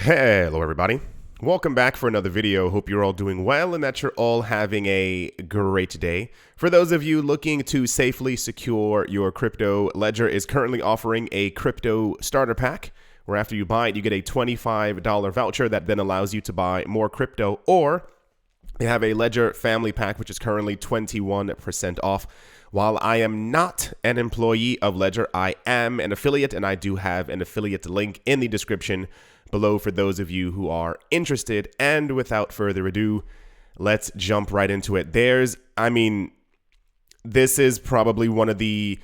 Hello everybody, welcome back for another video. Hope you're all doing well and that you're all having a great day. For those of you looking to safely secure your crypto, Ledger is currently offering a crypto starter pack where after you buy it you get a $25 voucher that then allows you to buy more crypto, or they have a Ledger family pack which is currently 21% off. While I am not an employee of Ledger, I am an affiliate, and I do have an affiliate link in the description below for those of you who are interested. And without further ado, let's jump right into it. This is probably one of the,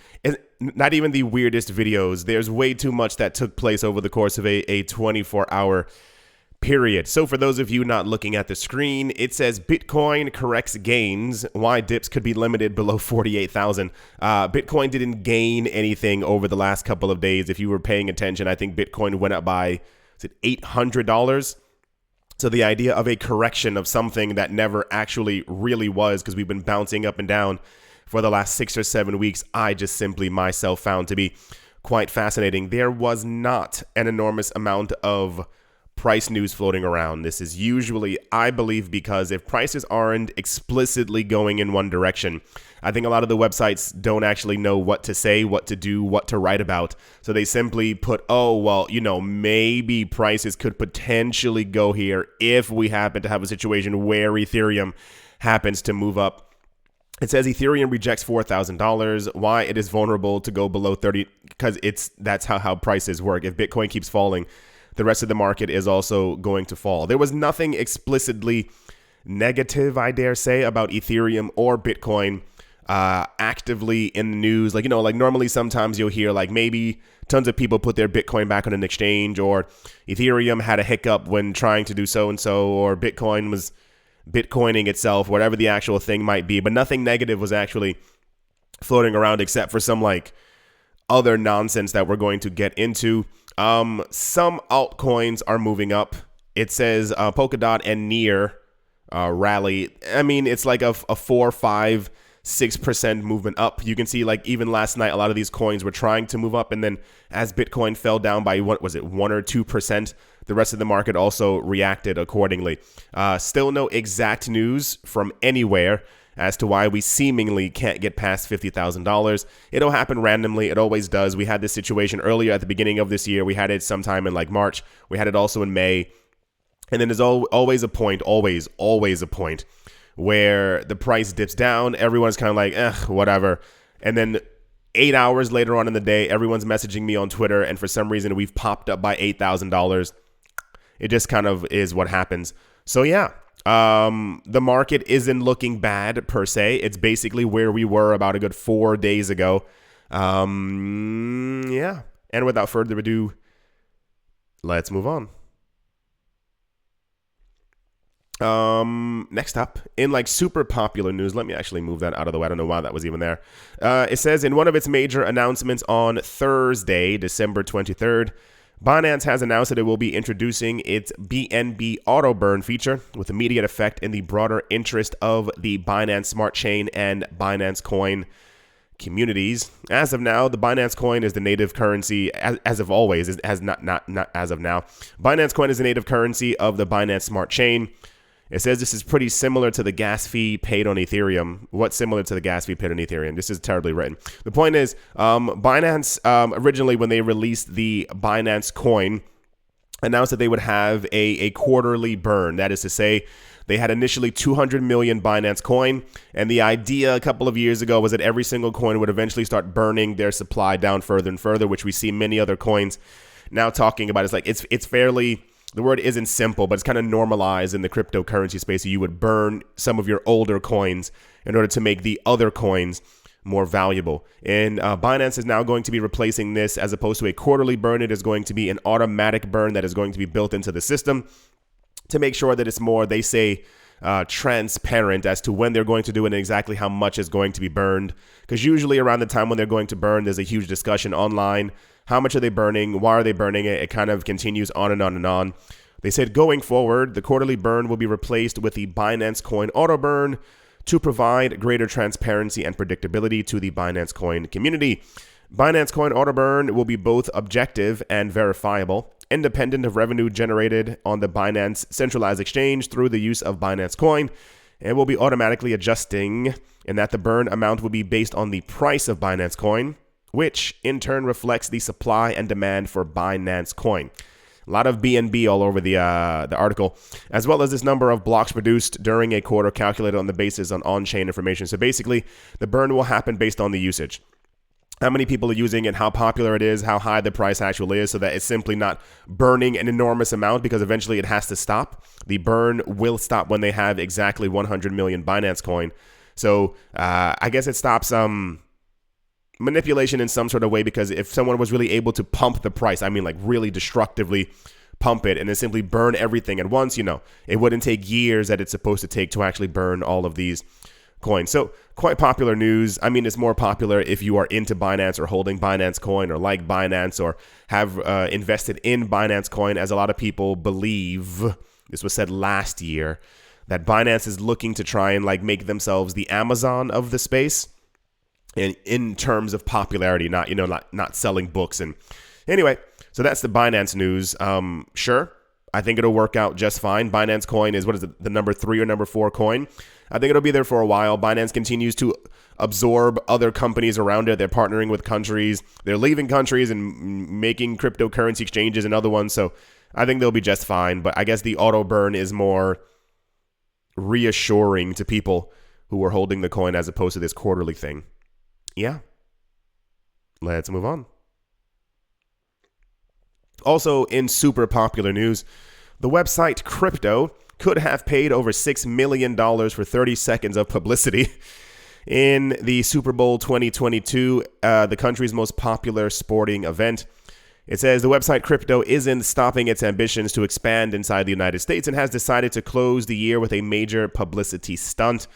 not even the weirdest videos. There's way too much that took place over the course of a 24-hour period. So for those of you not looking at the screen, it says Bitcoin corrects gains. Why dips could be limited below 48,000. Bitcoin didn't gain anything over the last couple of days. If you were paying attention, I think Bitcoin went up by, is it $800? So the idea of a correction of something that never actually really was, because we've been bouncing up and down for the last 6 or 7 weeks, I just simply myself found to be quite fascinating. There was not an enormous amount of price news floating around. This is usually, I believe, because if prices aren't explicitly going in one direction, I think a lot of the websites don't actually know what to say, what to do, what to write about. So they simply put, oh, well, maybe prices could potentially go here if we happen to have a situation where Ethereum happens to move up. It says Ethereum rejects $4,000. Why? It is vulnerable to go below 30, because that's how prices work. If Bitcoin keeps falling, the rest of the market is also going to fall. There was nothing explicitly negative, I dare say, about Ethereum or Bitcoin actively in the news. Like normally sometimes you'll hear like maybe tons of people put their Bitcoin back on an exchange, or Ethereum had a hiccup when trying to do so-and-so, or Bitcoin was Bitcoining itself, whatever the actual thing might be. But nothing negative was actually floating around except for some like other nonsense that we're going to get into. Some altcoins are moving up. It says Polkadot and Near rally. I mean, it's like a 4, 5, 6% movement up. You can see like even last night, a lot of these coins were trying to move up. And then as Bitcoin fell down by, 1 or 2%, the rest of the market also reacted accordingly. Still no exact news from anywhere as to why we seemingly can't get past $50,000. It'll happen randomly. It always does. We had this situation earlier at the beginning of this year. We had it sometime in like March. We had it also in May. And then there's always a point, always a point where the price dips down. Everyone's kind of like, whatever. And then 8 hours later on in the day, everyone's messaging me on Twitter. And for some reason, we've popped up by $8,000. It just kind of is what happens. So yeah. The market isn't looking bad per se. It's basically where we were about a good 4 days ago. Yeah. And without further ado, let's move on. Next up, in like super popular news, let me actually move that out of the way. I don't know why that was even there. It says in one of its major announcements on Thursday, December 23rd, Binance has announced that it will be introducing its BNB auto burn feature with immediate effect in the broader interest of the Binance Smart Chain and Binance Coin communities. As of now, the Binance Coin is the native currency, as of always, not as of now. Binance Coin is the native currency of the Binance Smart Chain. It says this is pretty similar to the gas fee paid on Ethereum. What's similar to the gas fee paid on Ethereum? This is terribly written. The point is, Binance, originally when they released the Binance Coin, announced that they would have a quarterly burn. That is to say, they had initially 200 million Binance Coin, and the idea a couple of years ago was that every single coin would eventually start burning their supply down further and further, which we see many other coins now talking about. It's like it's fairly... The word isn't simple, but it's kind of normalized in the cryptocurrency space. So you would burn some of your older coins in order to make the other coins more valuable. And Binance is now going to be replacing this. As opposed to a quarterly burn, it is going to be an automatic burn that is going to be built into the system to make sure that it's more, they say, transparent as to when they're going to do it and exactly how much is going to be burned. Because usually around the time when they're going to burn, there's a huge discussion online. How much are they burning? Why are they burning it? It kind of continues on and on and on. They said going forward, the quarterly burn will be replaced with the Binance Coin Auto Burn to provide greater transparency and predictability to the Binance Coin community. Binance Coin Auto Burn will be both objective and verifiable. independent of revenue generated on the Binance centralized exchange through the use of Binance Coin, and will be automatically adjusting, and that the burn amount will be based on the price of Binance Coin, which in turn reflects the supply and demand for Binance Coin. A lot of BNB all over the article, as well as this number of blocks produced during a quarter calculated on the basis on on-chain information. So basically, the burn will happen based on the usage. How many people are using it, how popular it is, how high the price actually is, so that it's simply not burning an enormous amount, because eventually it has to stop. The burn will stop when they have exactly 100 million Binance Coin. So I guess it stops manipulation in some sort of way, because if someone was really able to pump the price, I mean like really destructively pump it and then simply burn everything at once, it wouldn't take years that it's supposed to take to actually burn all of these coins. So quite popular news. I mean, it's more popular if you are into Binance or holding Binance Coin or like Binance or have invested in Binance Coin, as a lot of people believe, this was said last year, that Binance is looking to try and like make themselves the Amazon of the space. And in terms of popularity, not selling books. And anyway, so that's the Binance news. Sure, I think it'll work out just fine. Binance Coin is, the number 3 or number 4 coin? I think it'll be there for a while. Binance continues to absorb other companies around it. They're partnering with countries. They're leaving countries and making cryptocurrency exchanges and other ones. So I think they'll be just fine. But I guess the auto burn is more reassuring to people who are holding the coin as opposed to this quarterly thing. Yeah. Let's move on. Also, in super popular news, the website Crypto could have paid over $6 million for 30 seconds of publicity in the Super Bowl 2022, the country's most popular sporting event. It says the website Crypto isn't stopping its ambitions to expand inside the United States and has decided to close the year with a major publicity stunt.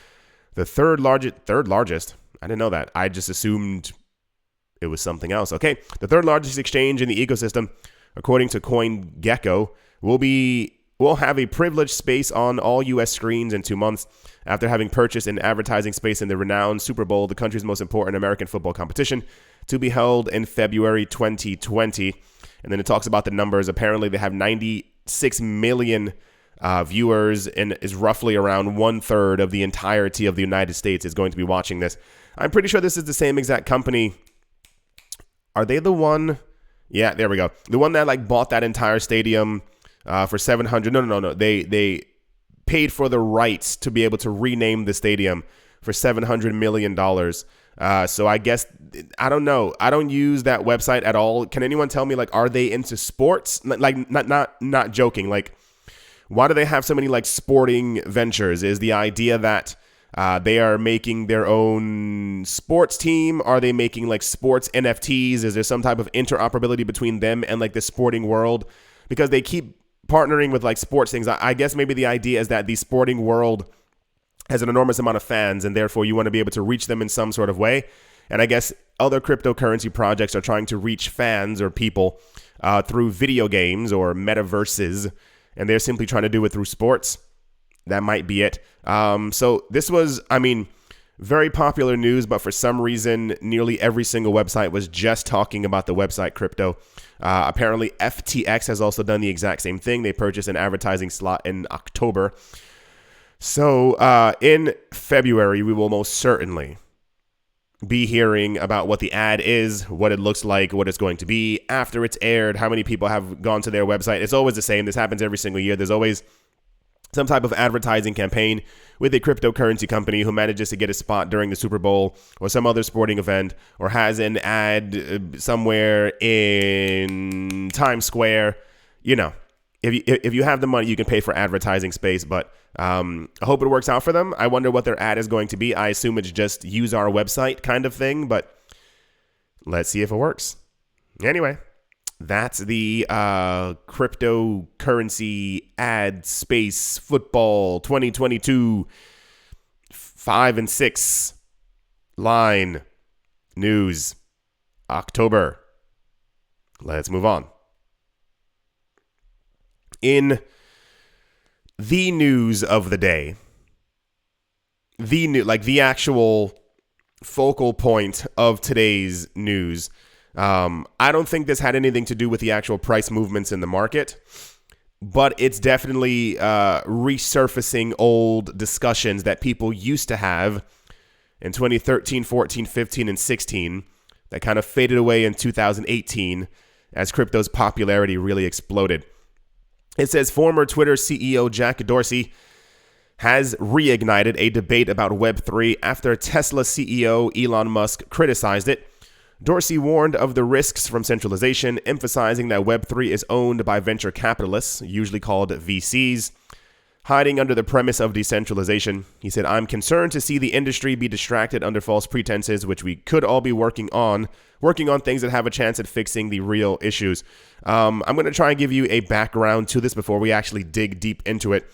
The third largest. I didn't know that. I just assumed it was something else. Okay. The third largest exchange in the ecosystem, according to CoinGecko, will have a privileged space on all U.S. screens in 2 months after having purchased an advertising space in the renowned Super Bowl, the country's most important American football competition, to be held in February 2020. And then it talks about the numbers. Apparently, they have 96 million viewers, and is roughly around 1/3 of the entirety of the United States is going to be watching this. I'm pretty sure this is the same exact company. Are they the one? Yeah, there we go. The one that like bought that entire stadium for $700. No. They paid for the rights to be able to rename the stadium for $700 million. So I guess, I don't know. I don't use that website at all. Can anyone tell me, like, are they into sports? Like, not joking. Like, why do they have so many like sporting ventures? Is the idea that they are making their own sports team? Are they making like sports NFTs? Is there some type of interoperability between them and like the sporting world? Because they keep partnering with like sports things. I guess maybe the idea is that the sporting world has an enormous amount of fans, and therefore you want to be able to reach them in some sort of way. And I guess other cryptocurrency projects are trying to reach fans or people through video games or metaverses, and they're simply trying to do it through sports. That might be it. So this was, very popular news, but for some reason, nearly every single website was just talking about the website Crypto. Apparently, FTX has also done the exact same thing. They purchased an advertising slot in October. So in February, we will most certainly be hearing about what the ad is, what it looks like, what it's going to be after it's aired, how many people have gone to their website. It's always the same. This happens every single year. There's always some type of advertising campaign with a cryptocurrency company who manages to get a spot during the Super Bowl or some other sporting event, or has an ad somewhere in Times Square. If you have the money, you can pay for advertising space, but I hope it works out for them. I wonder what their ad is going to be. I assume it's just use our website kind of thing, but let's see if it works. Anyway, that's the cryptocurrency ad space football 2022 5 and 6 line news October. Let's move on. In the news of the day, the actual focal point of today's news, I don't think this had anything to do with the actual price movements in the market, but it's definitely resurfacing old discussions that people used to have in 2013, 14, 15, and 16 that kind of faded away in 2018 as crypto's popularity really exploded. It says former Twitter CEO Jack Dorsey has reignited a debate about Web3 after Tesla CEO Elon Musk criticized it. Dorsey warned of the risks from centralization, emphasizing that Web3 is owned by venture capitalists, usually called VCs, hiding under the premise of decentralization. He said, "I'm concerned to see the industry be distracted under false pretenses, which we could all be working on things that have a chance at fixing the real issues." I'm going to try and give you a background to this before we actually dig deep into it,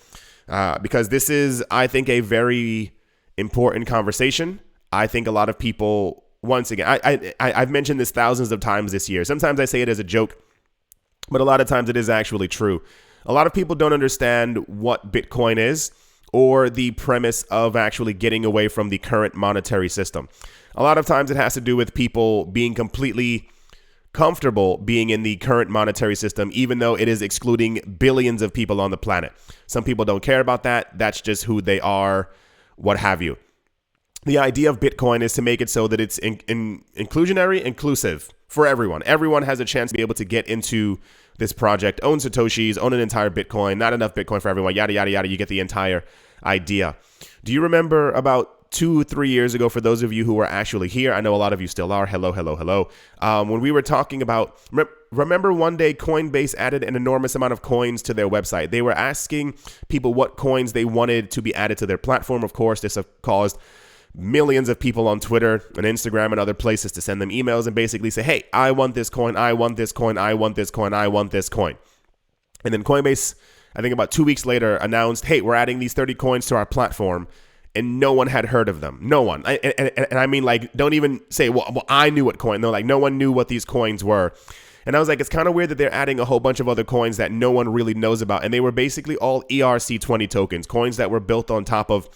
because this is, I think, a very important conversation. I think a lot of people, once again, I've mentioned this thousands of times this year. Sometimes I say it as a joke, but a lot of times it is actually true. A lot of people don't understand what Bitcoin is or the premise of actually getting away from the current monetary system. A lot of times it has to do with people being completely comfortable being in the current monetary system, even though it is excluding billions of people on the planet. Some people don't care about that. That's just who they are, what have you. The idea of Bitcoin is to make it so that it's inclusionary, inclusive for everyone. Everyone has a chance to be able to get into this project, own Satoshis, own an entire Bitcoin, not enough Bitcoin for everyone, yada, yada, yada. You get the entire idea. Do you remember about 2-3 years ago, for those of you who were actually here, I know a lot of you still are, hello, when we were talking about, remember one day Coinbase added an enormous amount of coins to their website. They were asking people what coins they wanted to be added to their platform. Of course, this caused millions of people on Twitter and Instagram and other places to send them emails and basically say, hey, I want this coin, I want this coin, I want this coin, I want this coin. And then Coinbase, I think about 2 weeks later, announced, hey, we're adding these 30 coins to our platform. And no one had heard of them. No one. And I mean, like, don't even say, well, I knew what coin. No, like, no one knew what these coins were. And I was like, it's kind of weird that they're adding a whole bunch of other coins that no one really knows about. And they were basically all ERC20 tokens, coins that were built on top of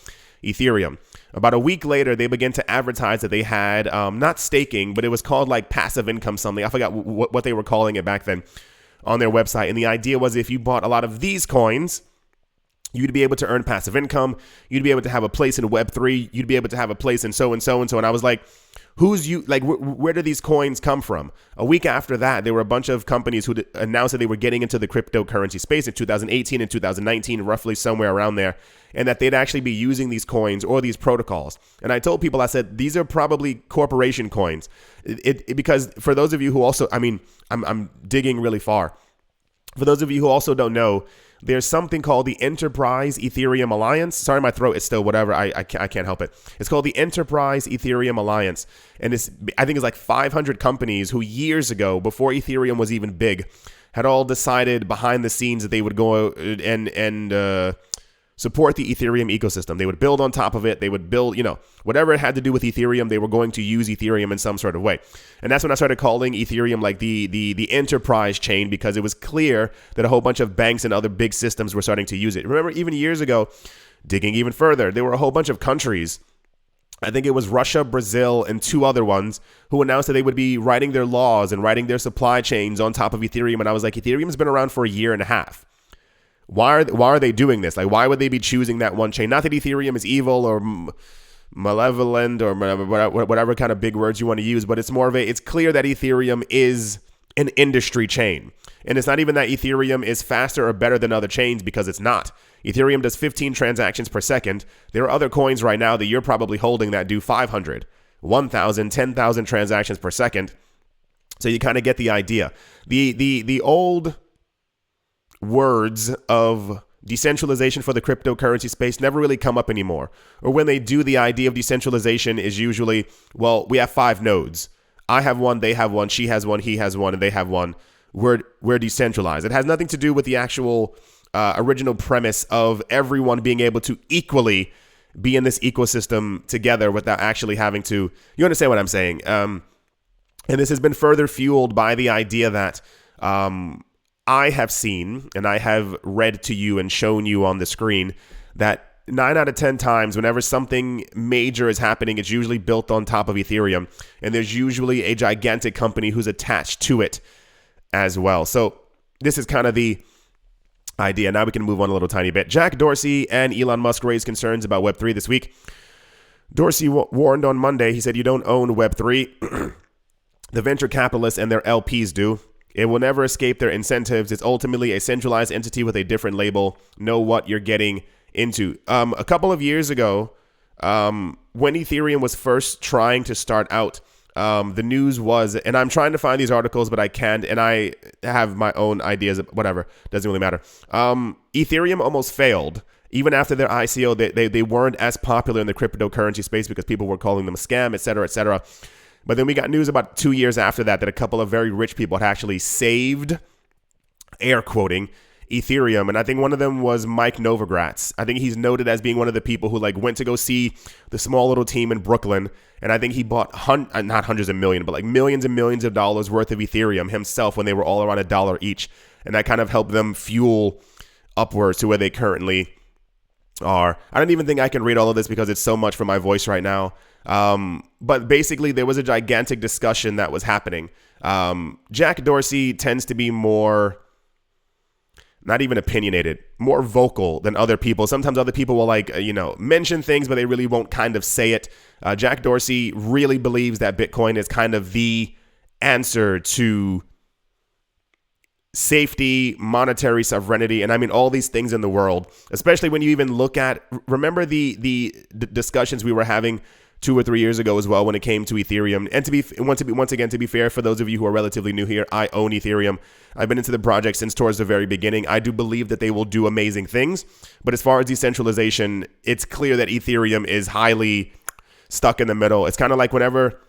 Ethereum. About a week later, they began to advertise that they had not staking, but it was called like passive income something. I forgot what they were calling it back then on their website. And the idea was if you bought a lot of these coins, you'd be able to earn passive income. You'd be able to have a place in Web3. You'd be able to have a place in so and so and so. And I was like, where do these coins come from? A week after that, there were a bunch of companies who announced that they were getting into the cryptocurrency space in 2018 and 2019, roughly somewhere around there, and that they'd actually be using these coins or these protocols. And I told people, I said, these are probably corporation coins. Because for those of you who also, I'm digging really far. For those of you who also don't know, there's something called the Enterprise Ethereum Alliance. Sorry, my throat is still whatever. I can't help it. It's called the Enterprise Ethereum Alliance. And I think it's like 500 companies who years ago, before Ethereum was even big, had all decided behind the scenes that they would go and support the Ethereum ecosystem. They would build on top of it. They would build, whatever it had to do with Ethereum, they were going to use Ethereum in some sort of way. And that's when I started calling Ethereum like the enterprise chain, because it was clear that a whole bunch of banks and other big systems were starting to use it. Remember, even years ago, digging even further, there were a whole bunch of countries, I think it was Russia, Brazil, and 2 other ones, who announced that they would be writing their laws and writing their supply chains on top of Ethereum. And I was like, Ethereum's been around for a year and a half. Why are they doing this? Like, why would they be choosing that one chain? Not that Ethereum is evil or malevolent or whatever kind of big words you want to use, but it's clear that Ethereum is an industry chain. And it's not even that Ethereum is faster or better than other chains, because it's not. Ethereum does 15 transactions per second. There are other coins right now that you're probably holding that do 500, 1,000, 10,000 transactions per second. So you kind of get the idea. The old words of decentralization for the cryptocurrency space never really come up anymore. Or when they do, the idea of decentralization is usually, well, we have 5 nodes. I have one, they have one, she has one, he has one, and they have one. We're decentralized. It has nothing to do with the actual original premise of everyone being able to equally be in this ecosystem together without actually having to, you understand what I'm saying? And this has been further fueled by the idea that I have seen, and I have read to you and shown you on the screen, that 9 out of 10 times, whenever something major is happening, it's usually built on top of Ethereum. And there's usually a gigantic company who's attached to it as well. So this is kind of the idea. Now we can move on a little tiny bit. Jack Dorsey and Elon Musk raised concerns about Web3 this week. Dorsey warned on Monday. He said, "You don't own Web3. The venture capitalists and their LPs do. It will never escape their incentives. It's ultimately a centralized entity with a different label. Know what you're getting into." A couple of years ago, when Ethereum was first trying to start out, the news was, and I'm trying to find these articles, but I can't, and I have my own ideas, whatever, doesn't really matter. Ethereum almost failed. Even after their ICO, they weren't as popular in the cryptocurrency space because people were calling them a scam, et cetera, et cetera. But then we got news about 2 years after that a couple of very rich people had actually saved, air quoting, Ethereum. And I think one of them was Mike Novogratz. I think he's noted as being one of the people who went to go see the small little team in Brooklyn. And I think he bought not hundreds of millions, but millions and millions of dollars worth of Ethereum himself when they were all around $1 each. And that kind of helped them fuel upwards to where they currently are. I don't even think I can read all of this because it's so much for my voice right now. But basically there was a gigantic discussion that was happening. Jack Dorsey tends to be more, not even opinionated, more vocal than other people. Sometimes other people will mention things, but they really won't kind of say it. Jack Dorsey really believes that Bitcoin is kind of the answer to safety, monetary sovereignty, and I mean all these things in the world, especially when you even look at, remember the discussions we were having 2 or 3 years ago as well when it came to Ethereum. And to be fair, for those of you who are relatively new here, I own Ethereum. I've been into the project since towards the very beginning. I do believe that they will do amazing things, but as far as decentralization, it's clear that Ethereum is highly stuck in the middle. It's kind of like whenever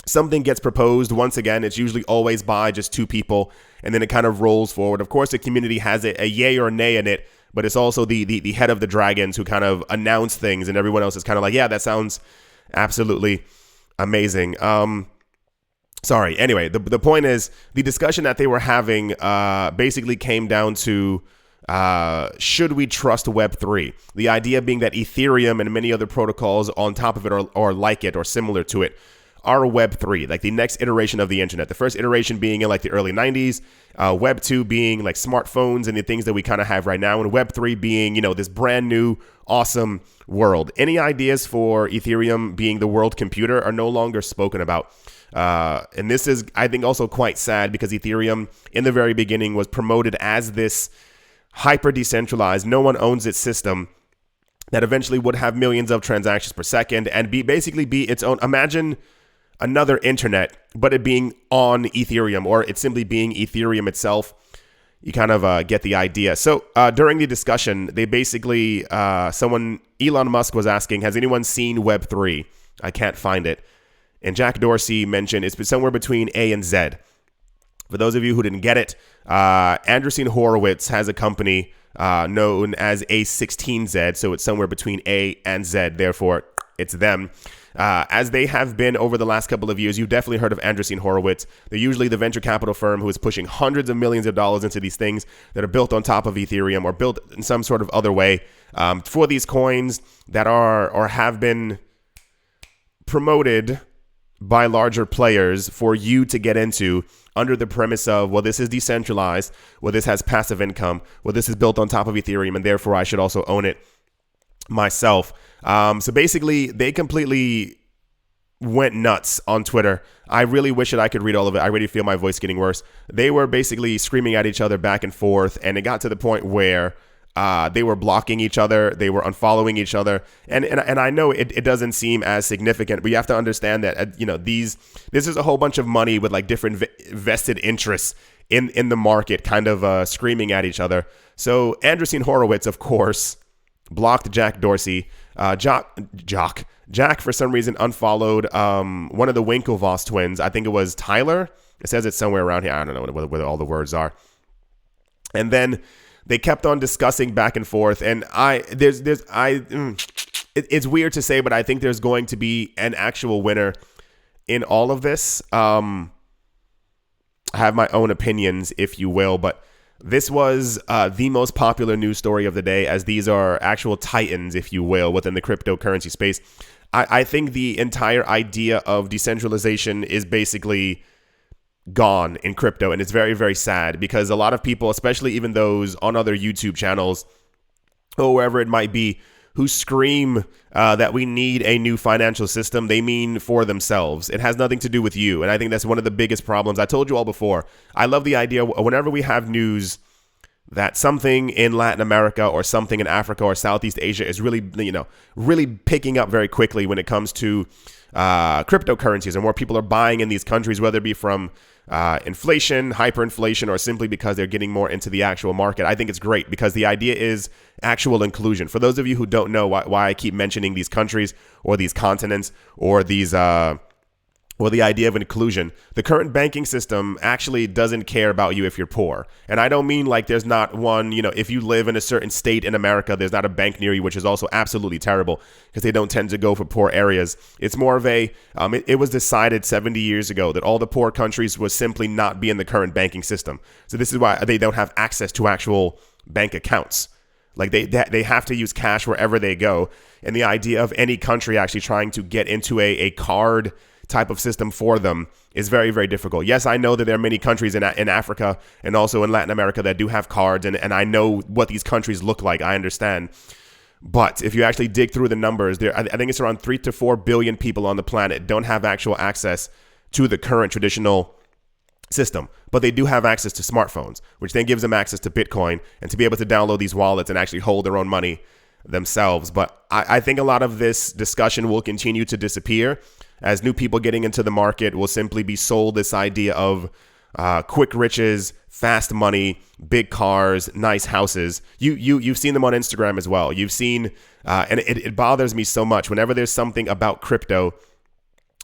something gets proposed, once again, it's usually always by just 2 people, and then it kind of rolls forward. Of course, the community has a yay or nay in it, but it's also the head of the dragons who kind of announce things, and everyone else is kind of like, yeah, that sounds absolutely amazing. Anyway, the point is, the discussion that they were having basically came down to, should we trust Web3? The idea being that Ethereum and many other protocols on top of it or like it or similar to it are Web3, like the next iteration of the internet. The first iteration being in the early 90s, Web 2 being smartphones and the things that we kind of have right now, and Web 3 being, this brand new, awesome world. Any ideas for Ethereum being the world computer are no longer spoken about. And this is, I think, also quite sad because Ethereum in the very beginning was promoted as this hyper decentralized, no one owns its system that eventually would have millions of transactions per second and basically be its own. Imagine another internet, but it being on Ethereum, or it simply being Ethereum itself. You kind of get the idea. So during the discussion, they basically, Elon Musk was asking, has anyone seen Web3? I can't find it. And Jack Dorsey mentioned it's somewhere between A and Z. For those of you who didn't get it, Andreessen Horowitz has a company known as A16Z, so it's somewhere between A and Z, therefore it's them. As they have been over the last couple of years, you've definitely heard of Andreessen Horowitz. They're usually the venture capital firm who is pushing hundreds of millions of dollars into these things that are built on top of Ethereum or built in some sort of other way for these coins that are or have been promoted by larger players for you to get into under the premise of, well, this is decentralized, well, this has passive income, well, this is built on top of Ethereum, and therefore I should also own it myself. So basically, they completely went nuts on Twitter. I really wish that I could read all of it. I really feel my voice getting worse. They were basically screaming at each other back and forth, and it got to the point where they were blocking each other, they were unfollowing each other, and I know it doesn't seem as significant, but you have to understand that this is a whole bunch of money with different vested interests in the market, kind of screaming at each other. So Andreessen Horowitz, of course, blocked Jack Dorsey. Jack, for some reason, unfollowed one of the Winklevoss twins. I think it was Tyler. It says it's somewhere around here. I don't know where all the words are. And then they kept on discussing back and forth. And it's weird to say, but I think there's going to be an actual winner in all of this. I have my own opinions, if you will, but This was the most popular news story of the day, as these are actual titans, if you will, within the cryptocurrency space. I think the entire idea of decentralization is basically gone in crypto, and it's very, very sad, because a lot of people, especially even those on other YouTube channels or wherever it might be, who scream that we need a new financial system, they mean for themselves. It has nothing to do with you. And I think that's one of the biggest problems. I told you all before, I love the idea whenever we have news that something in Latin America or something in Africa or Southeast Asia is really, really picking up very quickly when it comes to cryptocurrencies, and more people are buying in these countries, whether it be from inflation, hyperinflation, or simply because they're getting more into the actual market. I think it's great, because the idea is actual inclusion. For those of you who don't know why I keep mentioning these countries or these continents or these or the idea of inclusion, the current banking system actually doesn't care about you if you're poor. And I don't mean like there's not one, if you live in a certain state in America, there's not a bank near you, which is also absolutely terrible, because they don't tend to go for poor areas. It's more of a, it was decided 70 years ago that all the poor countries would simply not be in the current banking system. So this is why they don't have access to actual bank accounts. Like they have to use cash wherever they go. And the idea of any country actually trying to get into a card type of system for them is very, very difficult. Yes, I know that there are many countries in Africa and also in Latin America that do have cards, and I know what these countries look like. I understand. But if you actually dig through the numbers, I think it's around 3 to 4 billion people on the planet don't have actual access to the current traditional system, but they do have access to smartphones, which then gives them access to Bitcoin and to be able to download these wallets and actually hold their own money themselves. But I think a lot of this discussion will continue to disappear, as new people getting into the market will simply be sold this idea of quick riches, fast money, big cars, nice houses. You've seen them on Instagram as well. You've seen, and it bothers me so much whenever there's something about crypto.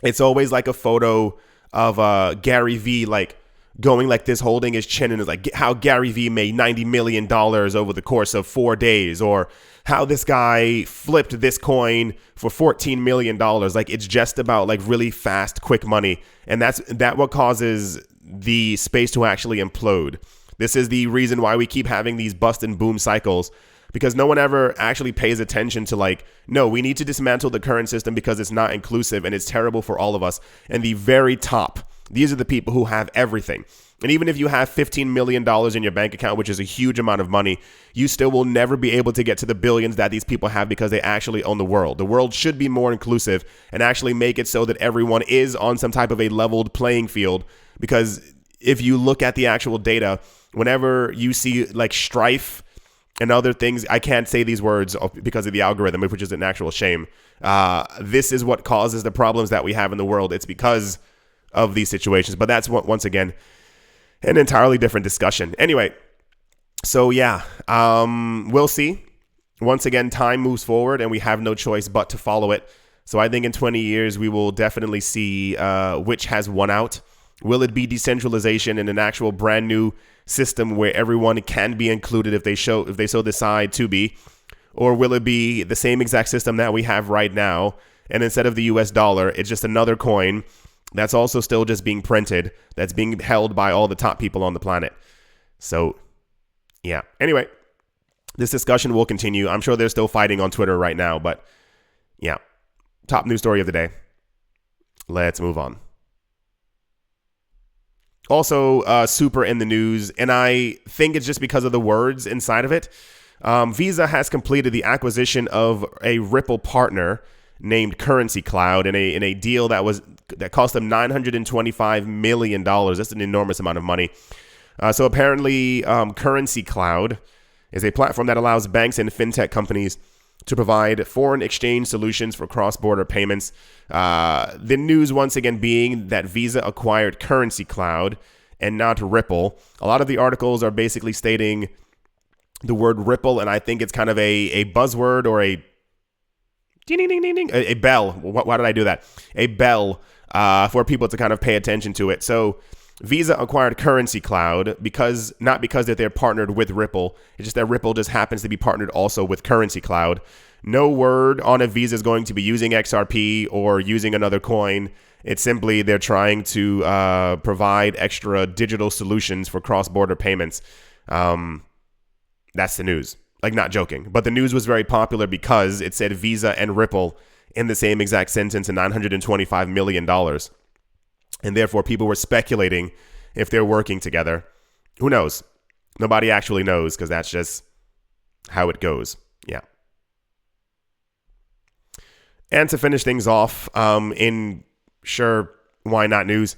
It's always like a photo of Gary V like going like this, holding his chin, and is like how Gary V made $90 million over the course of 4 days, or how this guy flipped this coin for $14 million. Like, it's just about like really fast, quick money. And that's what causes the space to actually implode. This is the reason why we keep having these bust and boom cycles, because no one ever actually pays attention to like, no, we need to dismantle the current system because it's not inclusive and it's terrible for all of us. And the very top, these are the people who have everything. And even if you have $15 million in your bank account, which is a huge amount of money, you still will never be able to get to the billions that these people have, because they actually own the world. The world should be more inclusive and actually make it so that everyone is on some type of a leveled playing field. Because if you look at the actual data, whenever you see like strife and other things, I can't say these words because of the algorithm, which is an actual shame. This is what causes the problems that we have in the world. It's because of these situations. But that's once again an entirely different discussion. Anyway, so yeah, we'll see. Once again, time moves forward and we have no choice but to follow it. So I think in 20 years, we will definitely see which has won out. Will it be decentralization in an actual brand new system where everyone can be included if they so decide to be? Or will it be the same exact system that we have right now, and instead of the US dollar, it's just another coin that's also still just being printed, that's being held by all the top people on the planet? So, yeah. Anyway, this discussion will continue. I'm sure they're still fighting on Twitter right now, but yeah. Top news story of the day. Let's move on. Also, super in the news, and I think it's just because of the words inside of it. Visa has completed the acquisition of a Ripple partner named Currency Cloud in a deal that cost them $925 million. That's an enormous amount of money. So apparently, Currency Cloud is a platform that allows banks and fintech companies to provide foreign exchange solutions for cross-border payments. The news once again being that Visa acquired Currency Cloud and not Ripple. A lot of the articles are basically stating the word Ripple, and I think it's kind of a buzzword or a ding, ding, ding, ding, ding, a bell. Why did I do that? A bell for people to kind of pay attention to it. So Visa acquired Currency Cloud not because that they're partnered with Ripple. It's just that Ripple just happens to be partnered also with Currency Cloud. No word on if Visa is going to be using XRP or using another coin. It's simply they're trying to provide extra digital solutions for cross-border payments. That's the news. Like, not joking. But the news was very popular because it said Visa and Ripple in the same exact sentence and $925 million. And therefore, people were speculating if they're working together. Who knows? Nobody actually knows because that's just how it goes. Yeah. And to finish things off, in sure, why not news,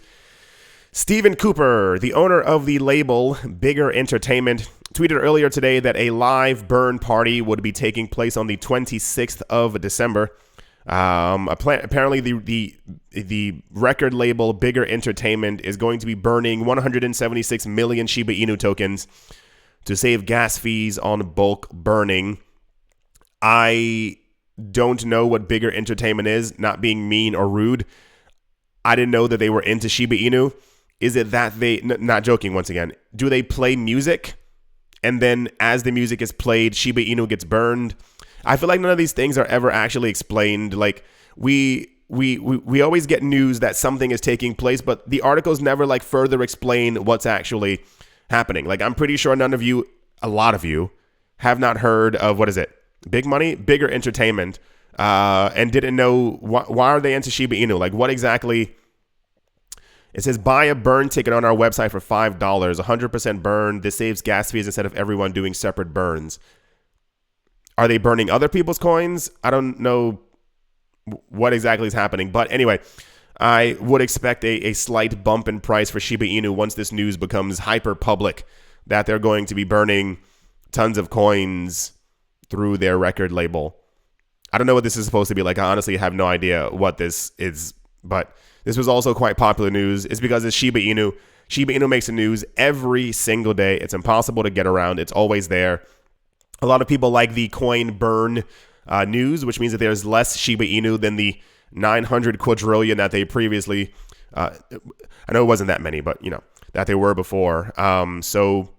Stephen Cooper, the owner of the label Bigger Entertainment, tweeted earlier today that a live burn party would be taking place on the 26th of December. Apparently, the record label Bigger Entertainment is going to be burning 176 million Shiba Inu tokens to save gas fees on bulk burning. I don't know what Bigger Entertainment is, not being mean or rude. I didn't know that they were into Shiba Inu. Is it that they, not joking once again, do they play music? And then as the music is played, Shiba Inu gets burned? I feel like none of these things are ever actually explained. Like, we always get news that something is taking place, but the articles never like further explain what's actually happening. Like, I'm pretty sure none of you, a lot of you, have not heard of, what is it? Big Money? Bigger Entertainment, and didn't know why are they into Shiba Inu? Like, what exactly? It says, buy a burn ticket on our website for $5, 100% burn. This saves gas fees instead of everyone doing separate burns. Are they burning other people's coins? I don't know what exactly is happening. But anyway, I would expect a slight bump in price for Shiba Inu once this news becomes hyper public that they're going to be burning tons of coins through their record label. I don't know what this is supposed to be like. I honestly have no idea what this is, but this was also quite popular news. It's because it's Shiba Inu. Shiba Inu makes the news every single day. It's impossible to get around. It's always there. A lot of people like the coin burn news, which means that there's less Shiba Inu than the 900 quadrillion that they previously, I know it wasn't that many, but, you know, that they were before. So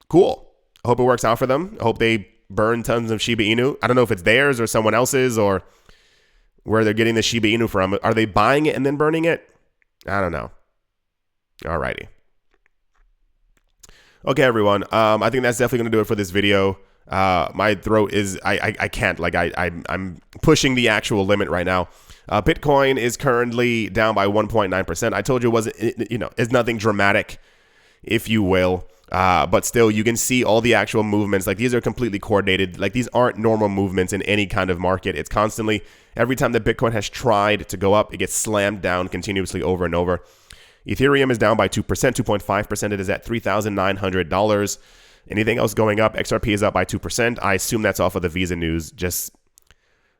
cool. I hope it works out for them. I hope they burn tons of Shiba Inu. I don't know if it's theirs or someone else's or where they're getting the Shiba Inu from. Are they buying it and then burning it? I don't know. Alrighty. Okay, everyone. I think that's definitely going to do it for this video. My throat is, I can't, like, I'm pushing the actual limit right now. Bitcoin is currently down by 1.9%. I told you it wasn't, you know, it's nothing dramatic, if you will. But still, you can see all the actual movements. Like, these are completely coordinated. Like, these aren't normal movements in any kind of market. It's constantly, every time that Bitcoin has tried to go up, it gets slammed down continuously over and over. Ethereum is down by 2%, 2.5%. It is at $3,900. Anything else going up? XRP is up by 2%. I assume that's off of the Visa news. Just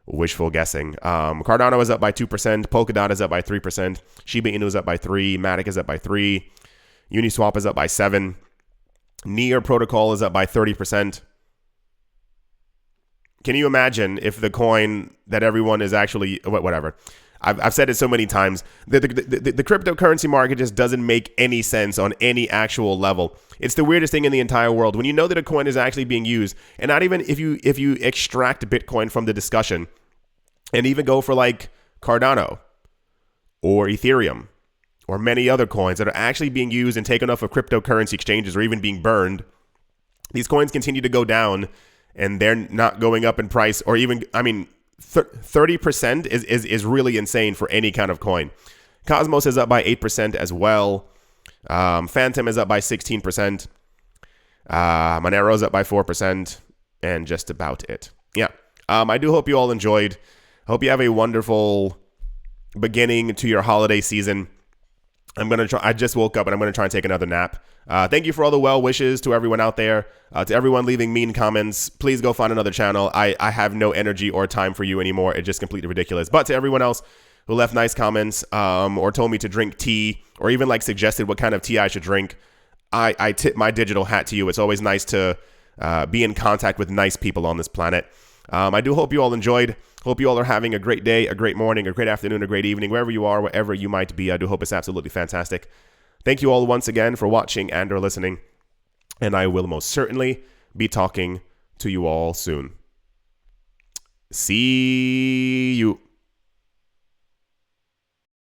wishful guessing. Cardano is up by 2%. Polkadot is up by 3%. Shiba Inu is up by 3%. Matic is up by 3%. Uniswap is up by 7%. Near Protocol is up by 30%. Can you imagine if the coin that everyone is actually, whatever. I've said it so many times. The cryptocurrency market just doesn't make any sense on any actual level. It's the weirdest thing in the entire world. When you know that a coin is actually being used, and not even if you extract Bitcoin from the discussion and even go for like Cardano or Ethereum or many other coins that are actually being used and taken off of cryptocurrency exchanges or even being burned, these coins continue to go down and they're not going up in price or even, I mean, 30% is really insane for any kind of coin. Cosmos is up by 8% as well. Phantom is up by 16%. Monero is up by 4%. And just about it. Yeah. I do hope you all enjoyed. Hope you have a wonderful beginning to your holiday season. I just woke up and I'm going to try and take another nap. Thank you for all the well wishes to everyone out there. To everyone leaving mean comments, please go find another channel. I have no energy or time for you anymore. It's just completely ridiculous. But to everyone else who left nice comments or told me to drink tea or even like suggested what kind of tea I should drink, I tip my digital hat to you. It's always nice to be in contact with nice people on this planet. I do hope you all enjoyed. Hope you all are having a great day, a great morning, a great afternoon, a great evening, wherever you are, wherever you might be. I do hope it's absolutely fantastic. Thank you all once again for watching and or listening. And I will most certainly be talking to you all soon. See you.